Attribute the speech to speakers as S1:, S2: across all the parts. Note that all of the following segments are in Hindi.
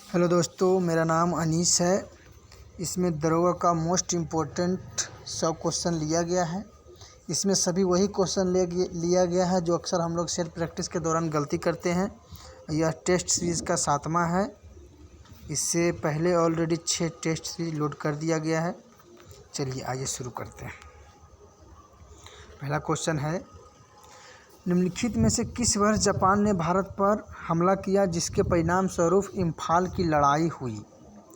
S1: हेलो दोस्तों, मेरा नाम अनीस है। इसमें दरोगा का मोस्ट इम्पोर्टेंट सब क्वेश्चन लिया गया है। इसमें सभी वही क्वेश्चन लिया गया है जो अक्सर हम लोग सेल्फ प्रैक्टिस के दौरान गलती करते हैं। यह टेस्ट सीरीज़ का 7वां है। इससे पहले ऑलरेडी 6 टेस्ट सीरीज लोड कर दिया गया है। चलिए आइए शुरू करते हैं। पहला क्वेश्चन है, निम्नलिखित में से किस वर्ष जापान ने भारत पर हमला किया जिसके परिणाम स्वरूप इम्फाल की लड़ाई हुई?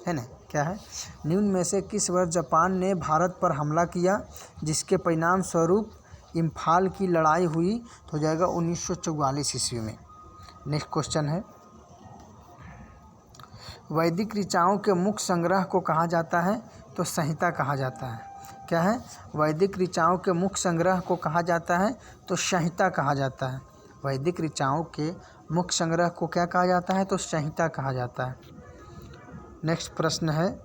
S1: है ना, क्या है? निम्न में से किस वर्ष जापान ने भारत पर हमला किया जिसके परिणाम स्वरूप इम्फाल की लड़ाई हुई? तो हो जाएगा 1944 ईस्वी में। नेक्स्ट क्वेश्चन है, वैदिक ऋचाओं के मुख्य संग्रह को कहा जाता है? तो संहिता कहा जाता है। क्या है? वैदिक ऋचाओं के मुख्य संग्रह को कहा जाता है? तो संहिता कहा जाता है। वैदिक ऋचाओं के मुख्य संग्रह को क्या कहा जाता है? तो संहिता कहा जाता है। नेक्स्ट प्रश्न है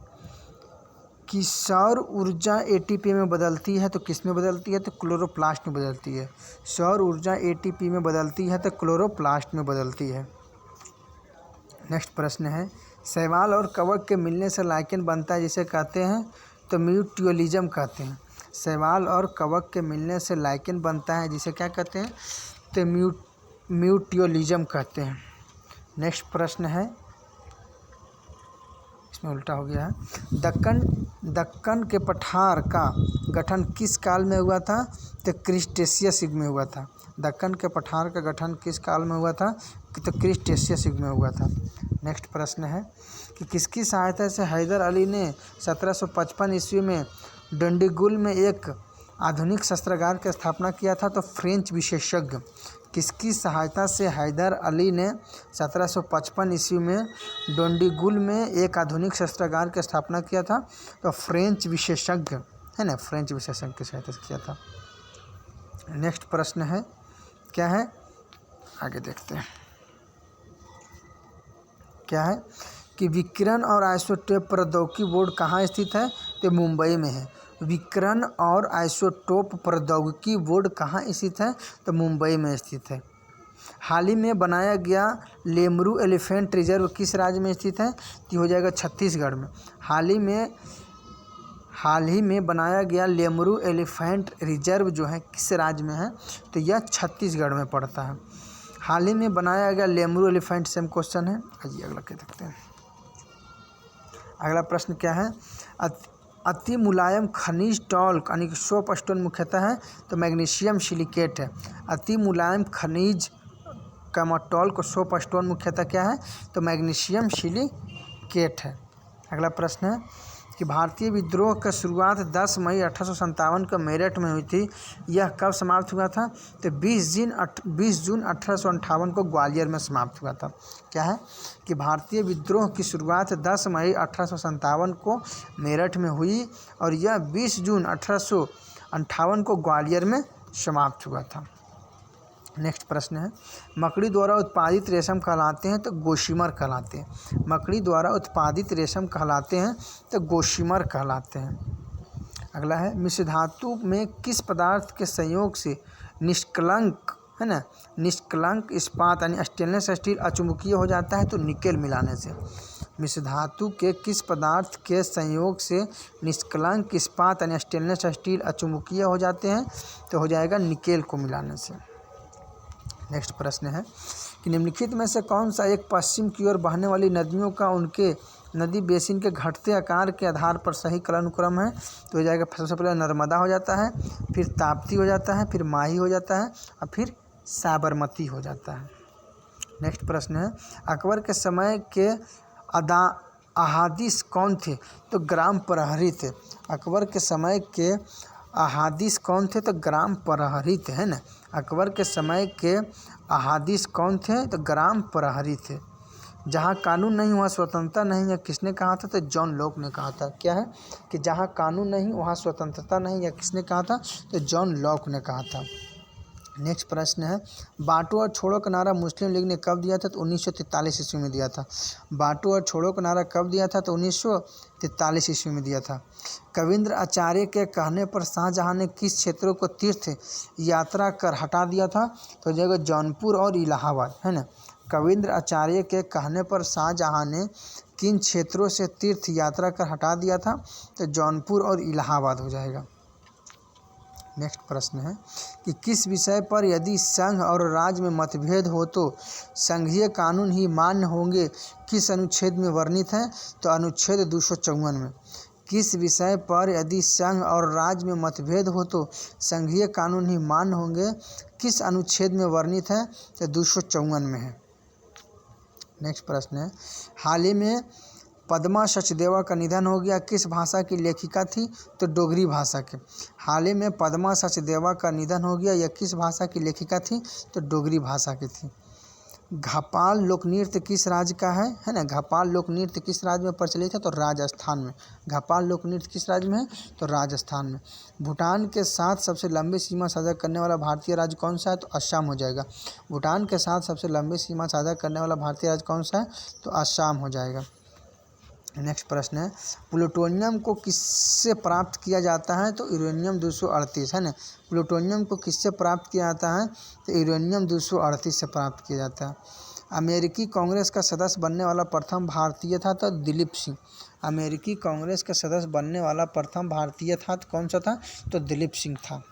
S1: कि सौर ऊर्जा एटीपी में बदलती है तो किस में बदलती है? तो क्लोरोप्लास्ट में बदलती है। सौर ऊर्जा एटीपी में बदलती है तो क्लोरोप्लास्ट में बदलती है। नेक्स्ट प्रश्न है, शैवाल और कवक के मिलने से लाइकेन बनता है जिसे कहते हैं? तो म्यूचुअलिज्म कहते हैं। शैवाल और कवक के मिलने से लाइकेन बनता है जिसे क्या कहते हैं? तो म्यूचुअलिज्म कहते हैं। नेक्स्ट प्रश्न है, इसमें उल्टा हो गया है। दक्कन के पठार का गठन किस काल में हुआ था? तो क्रिटेशियस युग में हुआ था। दक्कन के पठार का गठन किस काल में हुआ था? तो क्रिटेशियस युग में हुआ था। नेक्स्ट प्रश्न है कि किसकी सहायता से हैदर अली ने 1755 ईस्वी में डंडीगुल में एक आधुनिक शस्त्रागार की स्थापना किया था? तो फ्रेंच विशेषज्ञ। किसकी सहायता से हैदर अली ने 1755 ईस्वी में डंडीगुल में एक आधुनिक शस्त्रागार की स्थापना किया था? तो फ्रेंच विशेषज्ञ, है ना, फ्रेंच विशेषज्ञ की सहायता से किया था। नेक्स्ट प्रश्न है, क्या है? आगे देखते हैं। क्या है कि विकिरण और आइसोटोप प्रौद्योगिकी बोर्ड कहाँ स्थित है? तो मुंबई में है। विकिरण और आइसोटोप प्रौद्योगिकी बोर्ड कहाँ स्थित है? तो मुंबई में स्थित है। हाल ही में बनाया गया लेमरू एलिफेंट रिजर्व किस राज्य में स्थित है? तो हो जाएगा छत्तीसगढ़ में। हाल ही में बनाया गया लेमरू एलिफेंट रिजर्व जो है किस राज्य में है? तो यह छत्तीसगढ़ में पड़ता है। हाल ही में बनाया गया लेमरू एलिफेंट, सेम क्वेश्चन है। आइए अगला क्या देखते हैं। अगला प्रश्न क्या है? अति मुलायम खनिज टॉल्क यानी कि सोप स्टोन मुख्यतः है? तो मैग्नीशियम सिलिकेट है। अति मुलायम खनिज टॉल्क सोप स्टोन मुख्यतः क्या है? तो मैग्नीशियम सिलिकेट है। अगला प्रश्न है कि भारतीय विद्रोह का शुरुआत 10 मई 1857 को मेरठ में हुई थी। यह कब समाप्त हुआ था? तो 20 जून 1858 को ग्वालियर में समाप्त हुआ था। क्या है कि भारतीय विद्रोह की शुरुआत 10 मई 1857 को मेरठ में हुई और यह 20 जून 1858 को ग्वालियर में समाप्त हुआ था। नेक्स्ट प्रश्न है, मकड़ी द्वारा उत्पादित रेशम कहलाते हैं तो गोशिमर कहलाते हैं। मकड़ी द्वारा उत्पादित रेशम कहलाते हैं तो गोशिमर कहलाते हैं। अगला है, मिश्र धातु में किस पदार्थ के संयोग से निष्कलंक, है ना, निष्कलंक इस्पात यानी स्टेनलेस स्टील अचुंबकीय हो जाता है? तो निकेल मिलाने से। मिश्र धातु के किस पदार्थ के संयोग से निष्कलंक इस्पात यानी स्टेनलेस स्टील अचुंबकीय हो जाते हैं? तो हो जाएगा निकेल को मिलाने से। नेक्स्ट प्रश्न है कि निम्नलिखित में से कौन सा एक पश्चिम की ओर बहने वाली नदियों का उनके नदी बेसिन के घटते आकार के आधार पर सही क्रम है? तो हो जाएगा, सबसे पहले नर्मदा हो जाता है, फिर ताप्ती हो जाता है, फिर माही हो जाता है और फिर साबरमती हो जाता है। नेक्स्ट प्रश्न है, अकबर के समय के अहादीस कौन थे? तो ग्राम प्रहरी थे। अकबर के समय के अहादीस कौन थे? तो ग्राम प्रहरी थे, है ना। अकबर के समय के अहादीस कौन थे? तो ग्राम प्रहरी थे। जहाँ कानून नहीं वहाँ स्वतंत्रता नहीं, या किसने कहा था? तो जॉन लॉक ने कहा था। क्या है कि जहाँ कानून नहीं वहाँ स्वतंत्रता नहीं, या किसने कहा था? तो जॉन लॉक ने कहा था। नेक्स्ट प्रश्न है, बांटो और छोड़ो का नारा मुस्लिम लीग ने कब दिया था? तो 1943 ईस्वी में दिया था। बांटो और छोड़ो का नारा कब दिया था? तो 1943 ईस्वी में दिया था। कविंद्र आचार्य के कहने पर शाहजहां ने किस क्षेत्रों को तीर्थ यात्रा कर हटा दिया था? तो जगह जौनपुर और इलाहाबाद, है ना। कविंद्र आचार्य के कहने पर शाहजहां ने किन क्षेत्रों से तीर्थ यात्रा कर हटा दिया था? तो जौनपुर और इलाहाबाद हो जाएगा। नेक्स्ट प्रश्न है कि किस विषय पर यदि संघ और राज्य में मतभेद हो तो संघीय कानून ही मान्य होंगे, किस अनुच्छेद में वर्णित है? तो अनुच्छेद 254 में। किस विषय पर यदि संघ और राज्य में मतभेद हो तो संघीय कानून ही मान्य होंगे, किस अनुच्छेद में वर्णित है? तो 254 में है। नेक्स्ट प्रश्न है हाल ही में पद्मा सचदेवा का निधन हो गया, किस भाषा की लेखिका थी? तो डोगरी भाषा के। हाल ही में पद्मा सचदेवा का निधन हो गया, यह किस भाषा की लेखिका थी? तो डोगरी भाषा की थी। घपाल लोक नृत्य किस राज्य का है ना? घपाल लोक नृत्य किस राज्य में प्रचलित है? तो राजस्थान में। घपाल लोक नृत्य किस राज्य में है? तो राजस्थान में। भूटान के साथ सबसे लंबी सीमा साझा करने वाला भारतीय राज्य कौन सा है? तो असम हो जाएगा। भूटान के साथ सबसे लंबी सीमा साझा करने वाला भारतीय राज्य कौन सा है? तो असम हो जाएगा। नेक्स्ट प्रश्न है प्लूटोनियम को किससे प्राप्त किया जाता है? तो यूरेनियम 238 है ना। प्लूटोनियम को किससे प्राप्त किया जाता है? तो यूरेनियम 238 से प्राप्त किया जाता है। अमेरिकी कांग्रेस का सदस्य बनने वाला प्रथम भारतीय था? तो दिलीप सिंह। अमेरिकी कांग्रेस का सदस्य बनने वाला प्रथम भारतीय था तो कौन सा था? तो दिलीप सिंह था।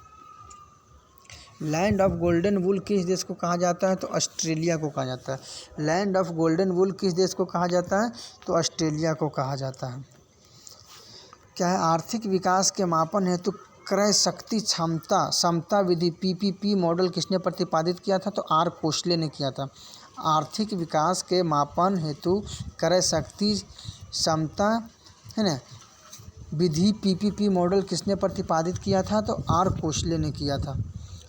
S1: लैंड ऑफ गोल्डन वूल किस देश को कहा जाता है? तो ऑस्ट्रेलिया को कहा जाता है। लैंड ऑफ गोल्डन वूल किस देश को कहा जाता है? तो ऑस्ट्रेलिया को कहा जाता है। क्या है आर्थिक विकास के मापन हेतु क्रय शक्ति क्षमता समता विधि पीपीपी मॉडल किसने प्रतिपादित किया था? तो आर कोसले ने किया था। आर्थिक विकास के मापन हेतु क्रय शक्ति समता है ना विधि पीपीपी मॉडल किसने प्रतिपादित किया था? तो आर कोसले ने किया था।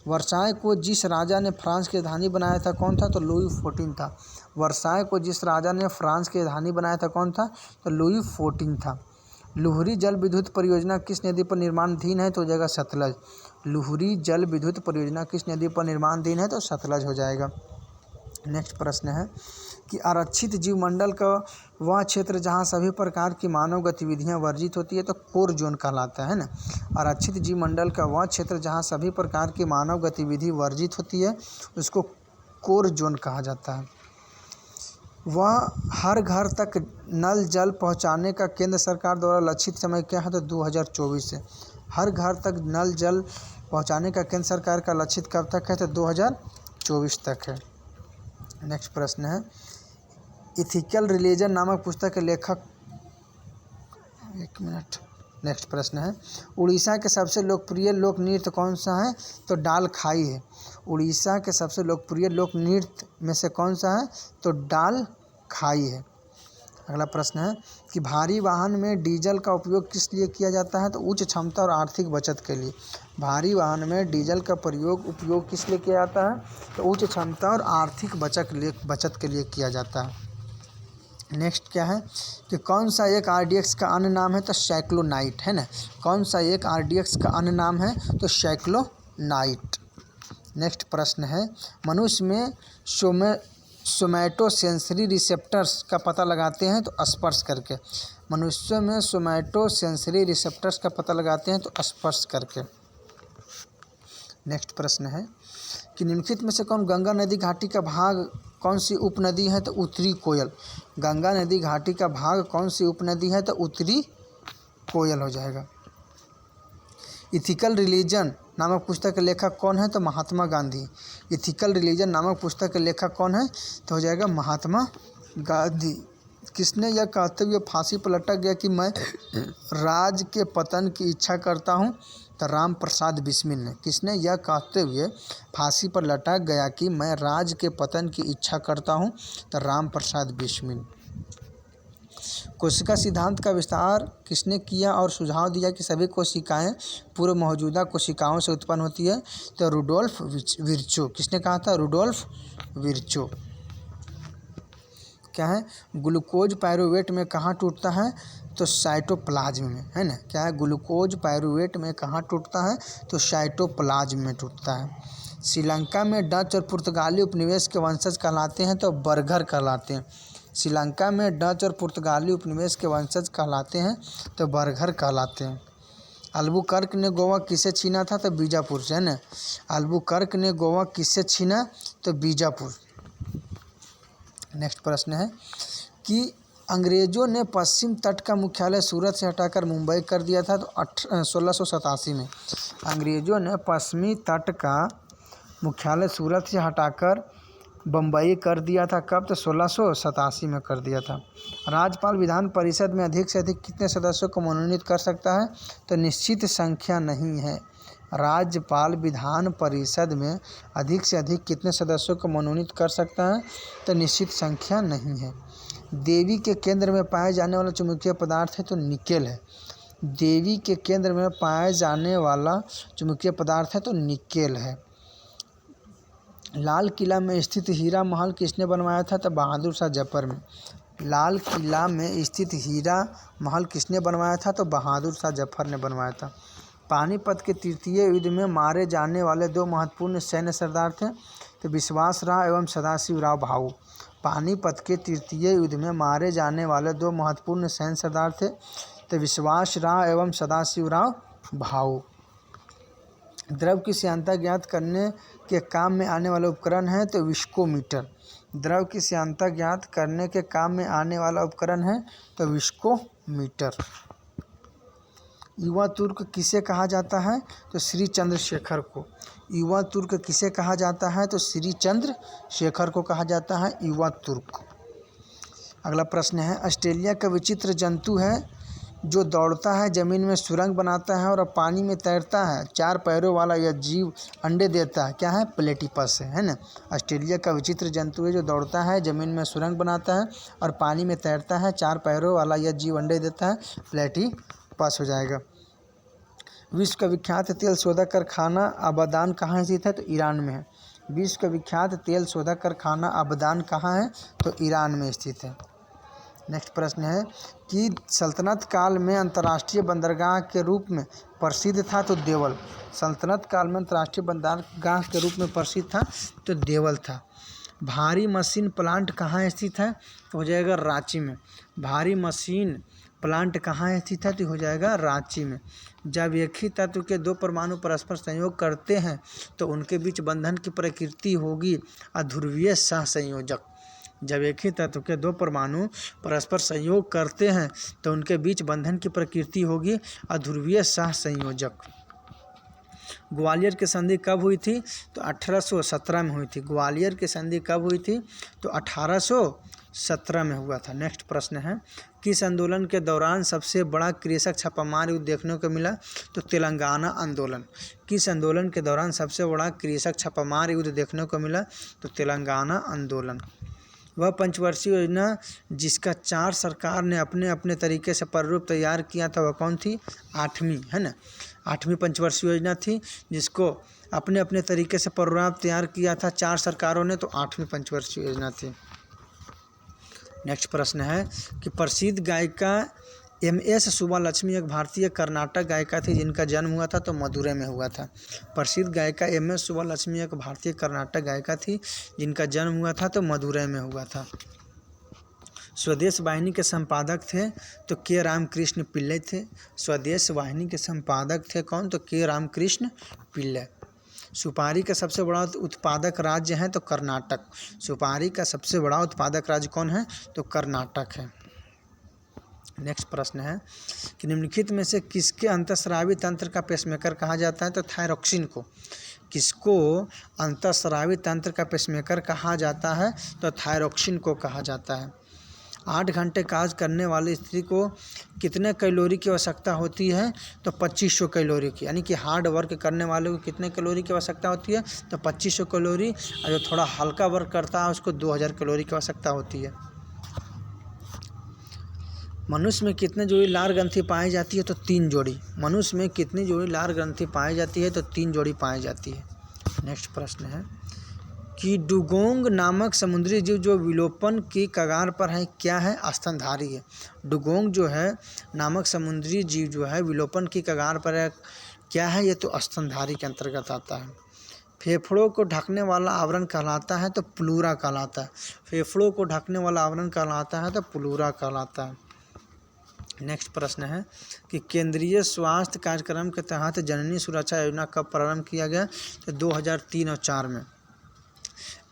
S1: वर्साय को जिस राजा ने फ्रांस की राजधानी बनाया था कौन था? तो लुई 14 था। वर्साय को जिस राजा ने फ्रांस की राजधानी बनाया था कौन था? तो लुई 14 था। लुहरी जल विद्युत परियोजना किस नदी पर निर्माणाधीन है? तो हो जाएगा सतलज। लुहरी जल विद्युत परियोजना किस नदी पर निर्माणाधीन है? तो सतलज हो जाएगा। नेक्स्ट प्रश्न है कि आरक्षित जीवमंडल का वह क्षेत्र जहाँ सभी प्रकार की मानव गतिविधियाँ वर्जित होती है तो कोर जोन कहलाता है ना। आरक्षित जीवमंडल का वह क्षेत्र जहाँ सभी प्रकार की मानव गतिविधि वर्जित होती है उसको कोर जोन कहा जाता है। वह हर घर तक नल जल पहुँचाने का केंद्र सरकार द्वारा लक्षित समय क्या है? तो 2024 से। हर घर तक नल जल पहुँचाने का केंद्र सरकार का लक्षित कब तक है? तो 2024 तक है। नेक्स्ट प्रश्न है इथिकल रिलीजन नामक पुस्तक के लेखक नेक्स्ट प्रश्न है उड़ीसा के सबसे लोकप्रिय लोक नृत्य कौन सा है? तो डाल खाई है। उड़ीसा के सबसे लोकप्रिय लोक नृत्य में से कौन सा है? तो डाल खाई है। अगला प्रश्न है कि भारी वाहन में डीजल का उपयोग किस लिए किया जाता है? तो उच्च क्षमता और आर्थिक बचत के लिए। भारी वाहन में डीजल का उपयोग किस लिए किया जाता है? तो उच्च क्षमता और आर्थिक बचत के लिए किया जाता है। नेक्स्ट क्या है कि कौन सा एक आरडीएक्स का अन्य नाम है? तो साइक्लोनाइट है ना। कौन सा एक आरडीएक्स का अन्य नाम है? तो साइक्लोनाइट। नेक्स्ट प्रश्न है मनुष्य में सोमैटोसेंसरी रिसेप्टर्स का पता लगाते हैं तो स्पर्श करके। मनुष्य में सोमैटोसेंसरी रिसेप्टर्स का पता लगाते हैं तो स्पर्श करके। नेक्स्ट प्रश्न है कि निम्नलिखित में से कौन गंगा नदी घाटी का भाग कौन सी उपनदी है? तो उत्तरी कोयल। गंगा नदी घाटी का भाग कौन सी उपनदी है? तो उत्तरी कोयल हो जाएगा। इथिकल रिलीजन नामक पुस्तक के लेखक कौन है? तो महात्मा गांधी। इथिकल रिलीजन नामक पुस्तक के लेखक कौन है? तो हो जाएगा महात्मा गांधी। किसने यह कहते हुए फांसी पर लटक गया कि मैं राज के पतन की इच्छा करता हूँ? तो राम प्रसाद बिस्मिल ने। किसने यह कहते हुए फांसी पर लटक गया कि मैं राज के पतन की इच्छा करता हूँ? तो राम प्रसाद बिस्मिल। कोशिका सिद्धांत का विस्तार किसने किया और सुझाव दिया कि सभी कोशिकाएं पूर्व मौजूदा कोशिकाओं से उत्पन्न होती है? तो रुडोल्फ विर्चो। किसने कहा था? Rudolf Virchow. क्या है ग्लूकोज पायरुवेट में कहाँ टूटता है? तो साइटोप्लाज्म में है ना। क्या है ग्लूकोज पायरुवेट में कहाँ टूटता है? तो साइटोप्लाज्म में टूटता है। श्रीलंका में डच और पुर्तगाली उपनिवेश के वंशज कहलाते हैं तो बर्गर कहलाते हैं। श्रीलंका में डच और पुर्तगाली उपनिवेश के वंशज कहलाते हैं तो बर्गर कहलाते हैं। अल्बुकर्क ने गोवा किससे छीना था? तो बीजापुर से है ना। अल्बुकर्क ने गोवा किससे छीना? तो बीजापुर। नेक्स्ट प्रश्न है कि अंग्रेज़ों ने पश्चिम तट का मुख्यालय सूरत से हटाकर मुंबई कर दिया था तो 1687 में। अंग्रेज़ों ने पश्चिमी तट का मुख्यालय सूरत से हटाकर बम्बई कर दिया था कब? तो 1687 में कर दिया था। राज्यपाल विधान परिषद में अधिक से अधिक कितने सदस्यों को मनोनीत कर सकता है? तो निश्चित संख्या नहीं है। राज्यपाल विधान परिषद में अधिक से अधिक कितने सदस्यों को मनोनीत कर सकता है? तो निश्चित संख्या नहीं है। देवी के केंद्र में पाए जाने वाला चुंबकीय पदार्थ है तो निकेल है। देवी के केंद्र में पाए जाने वाला चुंबकीय पदार्थ है तो निकेल है। लाल किला में स्थित हीरा महल किसने बनवाया था? तो बहादुर शाह जफर में। लाल किला में स्थित हीरा महल किसने बनवाया था? तो बहादुर शाह जफर ने बनवाया था। पानीपत के तृतीय युद्ध में मारे जाने वाले दो महत्वपूर्ण सैन्य सरदार थे तो विश्वासराव एवं सदाशिवराव भाऊ। पानीपत के तृतीय युद्ध में मारे जाने वाले दो महत्वपूर्ण सैन्य सरदार थे तो विश्वासराव एवं सदाशिवराव भाऊ। द्रव की श्यानता ज्ञात करने के काम में आने वाला उपकरण है तो विस्कोमीटर। द्रव की श्यानता ज्ञात करने के काम में आने वाला उपकरण है तो विस्कोमीटर। युवा तुर्क किसे कहा जाता है? तो श्री चंद्रशेखर को। युवा तुर्क किसे कहा जाता है? तो श्री चंद्रशेखर को कहा जाता है युवा तुर्क। अगला प्रश्न है ऑस्ट्रेलिया का विचित्र जंतु है जो दौड़ता है, जमीन में सुरंग बनाता है और पानी में तैरता है, 4 पैरों वाला यह जीव अंडे देता है, क्या है? प्लेटिपस है ना। ऑस्ट्रेलिया का विचित्र जंतु है जो दौड़ता है, जमीन में सुरंग बनाता है और पानी में तैरता है, 4 पैरों वाला यह जीव अंडे देता है, प्लेटिपस हो जाएगा। विश्व का विख्यात तेल शोधक कारखाना आबादान कहाँ स्थित है? तो ईरान में है। विश्व का विख्यात तेल शोधक कारखाना आबादान कहाँ है? तो ईरान में स्थित है। नेक्स्ट प्रश्न है कि सल्तनत काल में अंतर्राष्ट्रीय बंदरगाह के रूप में प्रसिद्ध था तो देवल। सल्तनत काल में अंतर्राष्ट्रीय बंदरगाह के रूप में प्रसिद्ध था तो देवल था। भारी मशीन प्लांट कहाँ स्थित है? तो हो जाएगा रांची में। भारी मशीन प्लांट कहाँ स्थित है? तो हो जाएगा रांची में। जब एक ही तत्व के 2 परमाणु परस्पर संयोग करते हैं तो उनके बीच बंधन की प्रकृति होगी अध्रुवीय सहसंयोजक। जब एक ही तत्व के 2 परमाणु परस्पर संयोग करते हैं तो उनके बीच बंधन की प्रकृति होगी अध्रुवीय सहसंयोजक। ग्वालियर की संधि कब हुई थी? तो 1817 में हुई थी। ग्वालियर की संधि कब हुई थी? तो 1817 में हुआ था। नेक्स्ट प्रश्न है किस आंदोलन के दौरान सबसे बड़ा कृषक छापामार युद्ध देखने को मिला? तो तेलंगाना आंदोलन। किस आंदोलन के दौरान सबसे बड़ा कृषक छापामार युद्ध देखने को मिला? तो तेलंगाना आंदोलन। वह पंचवर्षीय योजना जिसका 4 सरकार ने अपने अपने तरीके से प्रारूप तैयार किया था वह कौन थी? 8वीं है ना। 8वीं पंचवर्षीय योजना थी जिसको अपने अपने तरीके से प्रारूप तैयार किया था 4 सरकारों ने, तो 8वीं पंचवर्षीय योजना थी। नेक्स्ट प्रश्न है कि प्रसिद्ध गायिका MS सुब्बालक्ष्मी एक भारतीय कर्नाटक गायिका थी जिनका जन्म हुआ था तो मदुरै में हुआ था। प्रसिद्ध गायिका MS सुब्बालक्ष्मी एक भारतीय कर्नाटक गायिका थी जिनका जन्म हुआ था तो मदुरै में हुआ था। स्वदेश वाहिनी के संपादक थे तो के रामकृष्ण पिल्लै थे। स्वदेश वाहिनी के संपादक थे कौन? तो के रामकृष्ण पिल्लै। सुपारी का सबसे बड़ा उत्पादक राज्य है तो कर्नाटक। सुपारी का सबसे बड़ा उत्पादक राज्य कौन है? तो कर्नाटक है। नेक्स्ट प्रश्न है कि निम्नलिखित में से किसके अंतःस्रावी तंत्र का पेसमेकर कहा जाता है? तो थायरॉक्सिन को। किसको अंतःस्रावी तंत्र का पेसमेकर कहा जाता है? तो थायरॉक्सिन को कहा जाता है। 8 घंटे कार्य करने वाली स्त्री को कितने कैलोरी की आवश्यकता होती है? तो 2500 कैलोरी की। यानी कि हार्ड वर्क करने वाले को कितने कैलोरी की आवश्यकता होती है? तो 2500 कैलोरी। और जो थोड़ा हल्का वर्क करता है उसको 2000 कैलोरी की आवश्यकता होती है। मनुष्य में कितने जोड़ी लार ग्रंथि पाई जाती है? तो 3 जोड़ी। मनुष्य में कितनी जोड़ी लार ग्रंथि पाई जाती है? तो 3 जोड़ी पाई जाती है। नेक्स्ट प्रश्न है कि डुगोंग नामक समुद्री जीव जो विलोपन की कगार पर है क्या है? स्तनधारी है। डुगोंग जो है नामक समुद्री जीव जो है विलोपन की कगार पर है क्या है? ये तो स्तनधारी के अंतर्गत आता है। फेफड़ों को ढकने वाला आवरण कहलाता है तो प्लूरा कहलाता है। फेफड़ों को ढकने वाला आवरण कहलाता है तो प्लूरा कहलाता है। नेक्स्ट प्रश्न है कि केंद्रीय स्वास्थ्य कार्यक्रम के तहत जननी सुरक्षा योजना कब प्रारंभ किया गया? तो 2003 और 4 में।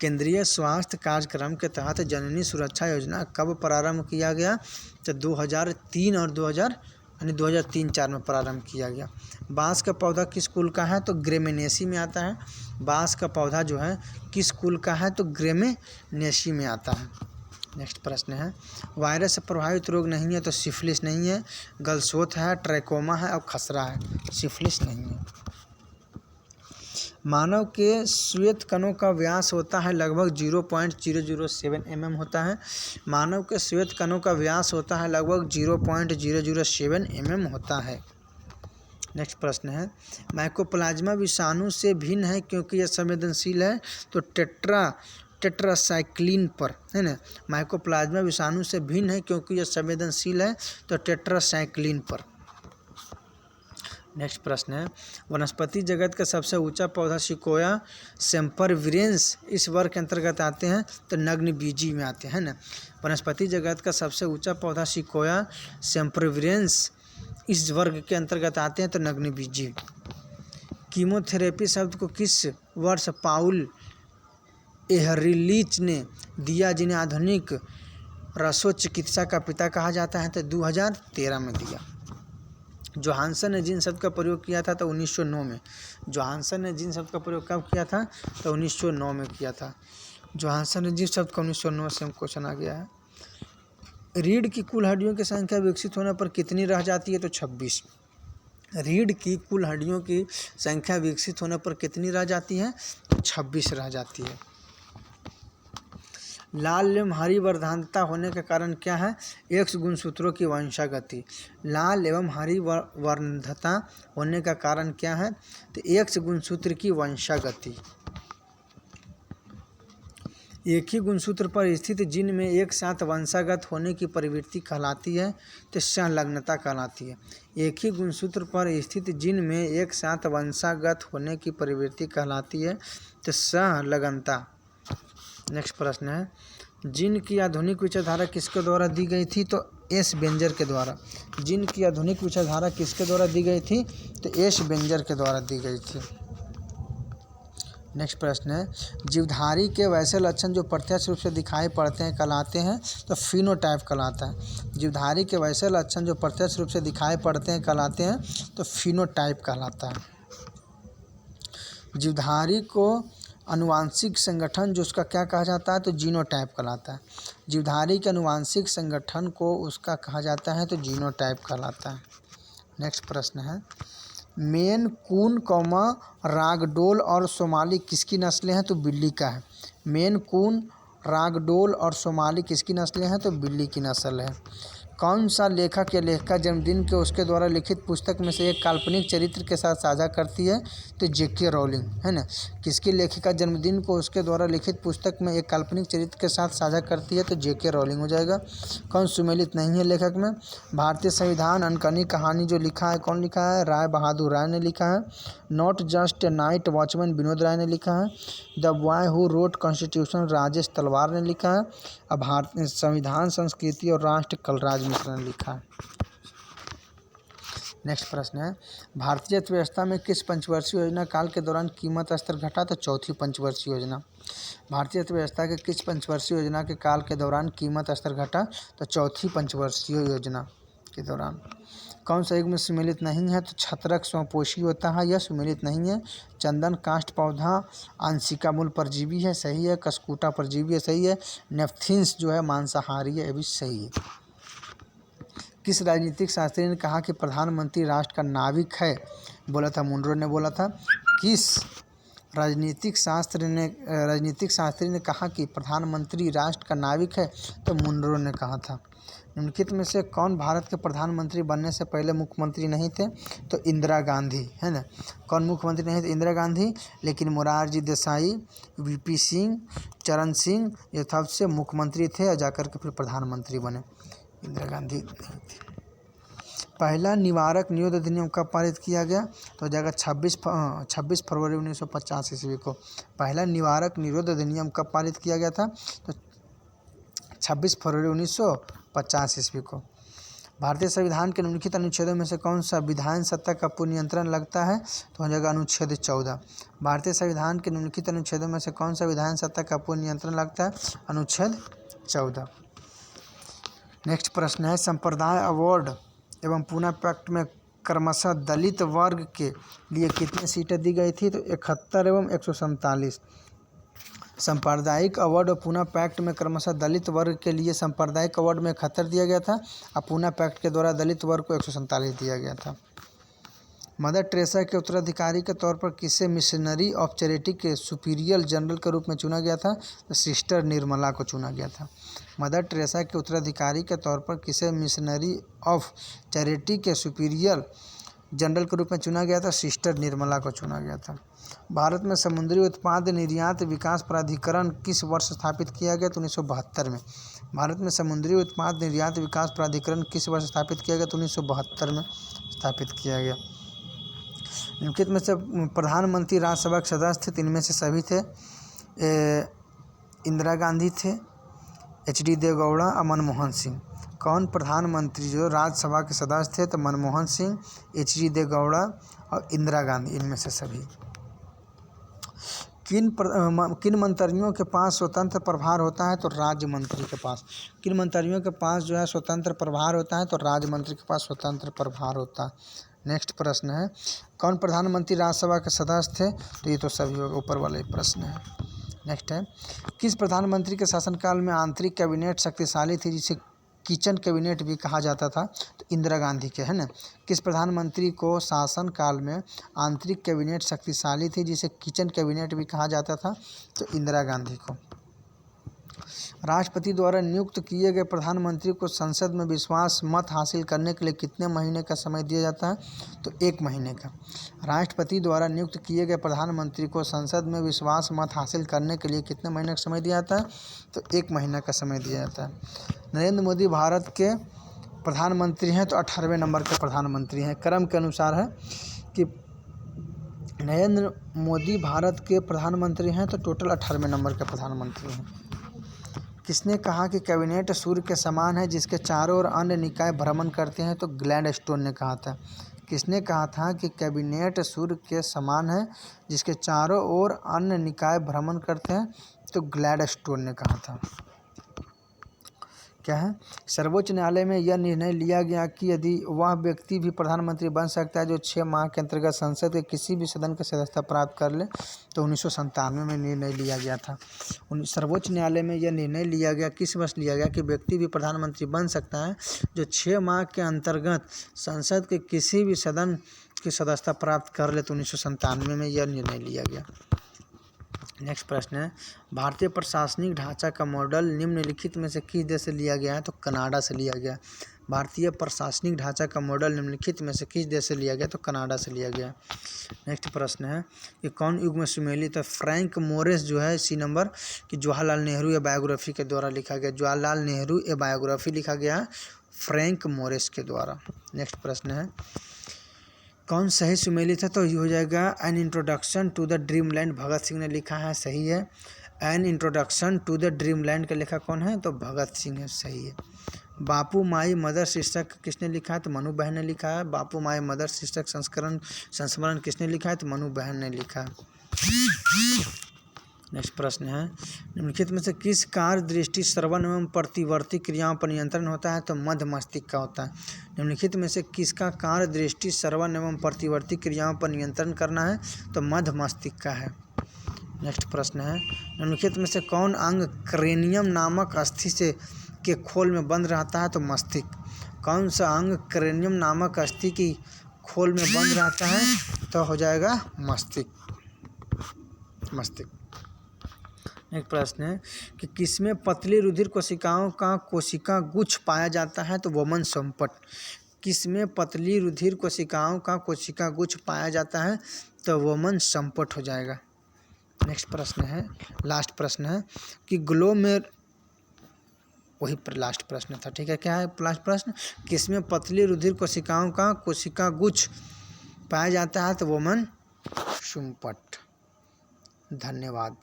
S1: केंद्रीय स्वास्थ्य कार्यक्रम के तहत जननी सुरक्षा योजना कब प्रारंभ किया गया? तो 2003 और 2003-4 में प्रारंभ किया गया। बांस का पौधा किस कुल का है? तो ग्रेमिनेसी में आता है। बांस का पौधा जो है किस कुल का है? तो ग्रेमिनेसी में आता है। नेक्स्ट प्रश्न है, वायरस से प्रभावित रोग नहीं है तो सिफिलिस नहीं है, गलसोथ है, ट्रैकोमा है और खसरा है। सिफिलिस नहीं है। मानव के श्वेत कणों का व्यास होता है लगभग 0.007 mm होता है। मानव के श्वेत कणों का व्यास होता है लगभग 0.007 mm होता है। नेक्स्ट प्रश्न है, माइकोप्लाज्मा विषाणु से भिन्न है क्योंकि यह संवेदनशील है। तो टेट्रासाइक्लिन पर, है ना। माइकोप्लाज्मा विषाणु से भिन्न है क्योंकि यह संवेदनशील है, तो टेट्रासाइक्लिन पर। नेक्स्ट प्रश्न है, वनस्पति जगत का सबसे ऊंचा पौधा सिकोया सेम्परविरेंस इस वर्ग के अंतर्गत आते हैं? तो नग्नबीजी में आते हैं ना। वनस्पति जगत का सबसे ऊंचा पौधा सिकोया सेम्परविरेंस इस वर्ग के अंतर्गत आते हैं, तो नग्नबीजी। कीमोथेरेपी शब्द को किस वर्ष पाउल एहरलिच ने दिया, जिन्हें आधुनिक रसोचिकित्सा का पिता कहा जाता है? तो 2013 में दिया। जोहानसन ने जिन शब्द का प्रयोग किया था तो 1909 में। जोहानसन ने जिन शब्द का प्रयोग कब किया था? तो 1909 में किया था। जोहानसन ने जिन शब्द का 1909 से क्वेश्चन आ गया है। रीढ़ की कुल हड्डियों की संख्या विकसित होने पर कितनी रह जाती है? तो 26। रीढ़ की कुल हड्डियों की संख्या विकसित होने पर कितनी रह जाती है? तो 26 रह जाती है। लाल एवं हरी वर्धांतता होने का कारण क्या है? एक्स गुणसूत्रों की वंशागति। लाल एवं हरी वर्धता होने का कारण क्या है? तो एक्स गुणसूत्र की वंशागति। एक ही गुणसूत्र पर स्थित जीन में एक साथ वंशागत होने की प्रवृत्ति कहलाती है, तो सहलग्नता कहलाती है। एक ही गुणसूत्र पर स्थित जीन में एक साथ वंशागत होने की प्रवृत्ति कहलाती है, तो सहलग्नता। नेक्स्ट प्रश्न है, जीन की आधुनिक विचारधारा किसके द्वारा दी गई थी? तो एस बेंजर के द्वारा। जीन की आधुनिक विचारधारा किसके द्वारा दी गई थी? तो एस बेंजर के द्वारा दी गई थी। नेक्स्ट प्रश्न है, जीवधारी के वैसे लक्षण जो प्रत्यक्ष रूप से दिखाई पड़ते हैं कहलाते हैं? तो फिनोटाइप कहलाता है। जीवधारी के वैसे लक्षण जो प्रत्यक्ष रूप से दिखाई पड़ते हैं कहलाते हैं? तो फिनोटाइप कहलाता है। जीवधारी को अनुवांशिक संगठन जो उसका क्या कहा जाता है? तो जीनोटाइप कहलाता है। जीवधारी के अनुवांशिक संगठन को उसका कहा जाता है, तो जीनोटाइप कहलाता है। नेक्स्ट प्रश्न है, मेन कून रागडोल और सोमाली किसकी नस्लें हैं? तो बिल्ली का है। मेन कून, रागडोल और सोमाली किसकी नस्लें हैं? तो बिल्ली की नस्ल है। कौन सा लेखक या लेखिका जन्मदिन के उसके द्वारा लिखित पुस्तक में से एक काल्पनिक चरित्र के साथ साझा करती है? तो जेके रोलिंग, है ना। किसकी लेखिका जन्मदिन को उसके द्वारा लिखित पुस्तक में एक काल्पनिक चरित्र के साथ साझा करती है? तो जेके रोलिंग हो जाएगा। कौन सुमेलित नहीं है लेखक में? भारतीय संविधान अनकही कहानी जो लिखा है, कौन लिखा है? राय बहादुर राय ने लिखा है। Not just a night watchman Vinod Rai ने लिखा है। The boy who wrote constitution Rajesh Talwar ने लिखा है। अब भारतीय संविधान संस्कृति और राष्ट्र कलराज मिश्रा ने लिखा है। नेक्स्ट प्रश्न है, भारतीय अर्थव्यवस्था में किस पंचवर्षीय योजना काल के दौरान कीमत स्तर घटा? तो चौथी पंचवर्षीय योजना। भारतीय अर्थव्यवस्था के किस पंचवर्षीय योजना के काल के दौरान कीमत स्तर घटा? तो चौथी पंचवर्षीय योजना के दौरान। कौन सा युग में सुमेलित नहीं है? तो छत्रक स्वपोषी होता है, यह सुमेलित नहीं है। चंदन काष्ठ पौधा आंशिका मूल परजीवी है, सही है। कसकूटा परजीवी है, सही है। नेफ्थिन्स जो है मांसाहारी है, ये भी सही है। किस राजनीतिक शास्त्री ने कहा कि प्रधानमंत्री राष्ट्र का नाविक है? बोला था मुनरो ने बोला था। किस राजनीतिक शास्त्री ने कहा कि प्रधानमंत्री राष्ट्र का नाविक है? तो मुनरो ने कहा था। निम्नलिखित में से कौन भारत के प्रधानमंत्री बनने से पहले मुख्यमंत्री नहीं थे? तो इंदिरा गांधी, है ना। कौन मुख्यमंत्री नहीं थे? इंदिरा गांधी। लेकिन मोरारजी देसाई, वीपी सिंह, चरण सिंह ये सब से मुख्यमंत्री थे और जाकर के फिर प्रधानमंत्री बने। इंदिरा गांधी नहीं थी। पहला निवारक निरोध अधिनियम कब पारित किया गया? तो हो जाएगा 26 फरवरी 1950 ईस्वी को। पहला निवारक निरोध अधिनियम कब पारित किया गया था? तो 26 फरवरी 1950 ईस्वी को। भारतीय संविधान के निम्नलिखित अनुच्छेदों में से कौन सा विधान सत्ता का पूर्ण नियंत्रण लगता है? तो हो जाएगा अनुच्छेद 14। भारतीय संविधान के निम्नलिखित अनुच्छेदों में से कौन सा विधान सत्ता का पूर्ण नियंत्रण लगता है? अनुच्छेद 14। नेक्स्ट प्रश्न है, संप्रदाय अवार्ड एवं पूना पैक्ट में क्रमशः दलित वर्ग के लिए कितनी सीटें दी गई थी? तो 71 एवं 147। सांप्रदायिक अवार्ड और पूना पैक्ट में क्रमशः दलित वर्ग के लिए सांप्रदायिक अवार्ड में 71 दिया गया था और पूना पैक्ट के द्वारा दलित वर्ग को 147 दिया गया था। मदर टेरेसा के उत्तराधिकारी के तौर पर किसे मिशनरी ऑफ चैरिटी के सुपीरियर जनरल के रूप में चुना गया था? तो सिस्टर निर्मला को चुना गया था। मदर टेरेसा के उत्तराधिकारी के तौर पर किसे मिशनरी ऑफ चैरिटी के सुपीरियर जनरल के रूप में चुना गया था? सिस्टर निर्मला को चुना गया था। भारत में समुद्री उत्पाद निर्यात विकास प्राधिकरण किस वर्ष स्थापित किया गया? तो 1972 में। भारत में समुद्री उत्पाद निर्यात विकास प्राधिकरण किस वर्ष स्थापित किया गया? तो 1972 में स्थापित किया गया। निम्नलिखित में से प्रधानमंत्री राज्यसभा के सदस्य थे, इनमें से सभी थे। इंदिरा गांधी थे, HD देवेगौड़ा और मनमोहन सिंह। कौन प्रधानमंत्री जो राज्यसभा के सदस्य थे? तो मनमोहन सिंह, HD देवेगौड़ा और इंदिरा गांधी, इनमें से सभी। किन मंत्रियों के पास स्वतंत्र प्रभार होता है? तो राज्य मंत्री के पास। किन मंत्रियों के पास जो है स्वतंत्र प्रभार होता है? तो राज्य मंत्री के पास स्वतंत्र प्रभार होता है। नेक्स्ट प्रश्न है, कौन प्रधानमंत्री राज्यसभा के सदस्य थे? तो ये तो सभी ऊपर वाले प्रश्न है। नेक्स्ट है, किस प्रधानमंत्री के शासनकाल में आंतरिक कैबिनेट शक्तिशाली थी जिसे किचन कैबिनेट भी कहा जाता था? तो इंदिरा गांधी के, है ना। किस प्रधानमंत्री को शासनकाल में आंतरिक कैबिनेट शक्तिशाली थी जिसे किचन कैबिनेट भी कहा जाता था? तो इंदिरा गांधी को। राष्ट्रपति द्वारा नियुक्त किए गए प्रधानमंत्री को संसद में विश्वास मत हासिल करने के लिए कितने महीने का समय दिया जाता है? तो 1 महीने का। राष्ट्रपति द्वारा नियुक्त किए गए प्रधानमंत्री को संसद में विश्वास मत हासिल करने के लिए कितने महीने का समय दिया जाता है? तो 1 महीने का समय दिया जाता है। नरेंद्र मोदी भारत के प्रधानमंत्री हैं, तो 18वें नंबर के प्रधानमंत्री हैं। क्रम के अनुसार है कि नरेंद्र मोदी भारत के प्रधानमंत्री हैं, तो टोटल 18वें नंबर के प्रधानमंत्री हैं। किसने कहा कि कैबिनेट सूर्य के समान है जिसके चारों ओर अन्य निकाय भ्रमण करते हैं? तो ग्लैडस्टोन ने कहा था। किसने कहा था कि कैबिनेट सूर्य के समान है जिसके चारों ओर अन्य निकाय भ्रमण करते हैं? तो ग्लैडस्टोन ने कहा था। क्या है, सर्वोच्च न्यायालय में यह निर्णय लिया गया कि यदि वह व्यक्ति भी प्रधानमंत्री बन सकता है जो 6 माह के अंतर्गत संसद के किसी भी सदन की सदस्यता प्राप्त कर ले। तो 1997 में निर्णय लिया गया था। सर्वोच्च न्यायालय में यह निर्णय लिया गया, किस वर्ष लिया गया, कि व्यक्ति भी प्रधानमंत्री बन सकता है जो 6 माह के अंतर्गत संसद के किसी भी सदन की सदस्यता प्राप्त कर ले। तो 1997 में यह निर्णय लिया गया। नेक्स्ट प्रश्न है, भारतीय प्रशासनिक ढांचा का मॉडल निम्नलिखित में से किस देश से लिया गया है? तो कनाडा से लिया गया। भारतीय प्रशासनिक ढांचा का मॉडल निम्नलिखित में से किस देश से लिया गया? तो कनाडा से लिया गया। नेक्स्ट प्रश्न है, कि कौन युग में सुमेलित है? फ्रैंक मोरेस जो है सी नंबर, कि जवाहरलाल नेहरू ए बायोग्राफी के द्वारा लिखा गया। जवाहरलाल नेहरू ए बायोग्राफी लिखा गया है फ्रैंक मोरेस के द्वारा। नेक्स्ट प्रश्न है, कौन सही सुमेलित है? तो ये हो जाएगा an introduction to the dreamland, Bhagat Singh ने लिखा है, सही है। An introduction to the dreamland का लेखक कौन है? तो भगत सिंह है, सही है। बापू माई मदर शीर्षक किसने लिखा है? तो मनु बहन ने लिखा है। बापू माई मदर शीर्षक संस्मरण किसने लिखा है? तो मनु बहन ने लिखा है। नेक्स्ट प्रश्न है, निम्नलिखित में से किस कार्य दृष्टि श्रवण एवं प्रतिवर्ती क्रियाओं पर नियंत्रण होता है? तो मध्य मस्तिष्क का होता है। निम्नलिखित में से किसका कार्य दृष्टि श्रवण एवं प्रतिवर्ती क्रियाओं पर नियंत्रण करना है? तो मध्य मस्तिष्क का है। नेक्स्ट प्रश्न है, निम्नलिखित में से कौन अंग क्रेनियम नामक अस्थि से के खोल में बंद रहता है? तो मस्तिष्क। कौन सा अंग क्रेनियम नामक अस्थि की खोल में बंद रहता है? तो हो जाएगा मस्तिष्क। एक प्रश्न है कि किसमें पतली रुधिर कोशिकाओं का कोशिका गुच्छ पाया जाता है? तो वमन संपट। किसमें पतली रुधिर कोशिकाओं का कोशिका गुच्छ पाया जाता है? तो वमन संपट हो जाएगा। नेक्स्ट प्रश्न है, लास्ट प्रश्न है कि ग्लोमेर वही लास्ट प्रश्न था, ठीक है। क्या है लास्ट प्रश्न? किसमें पतली रुधिर कोशिकाओं का कोशिका गुच्छ पाया जाता है? तो वमन संपट। धन्यवाद।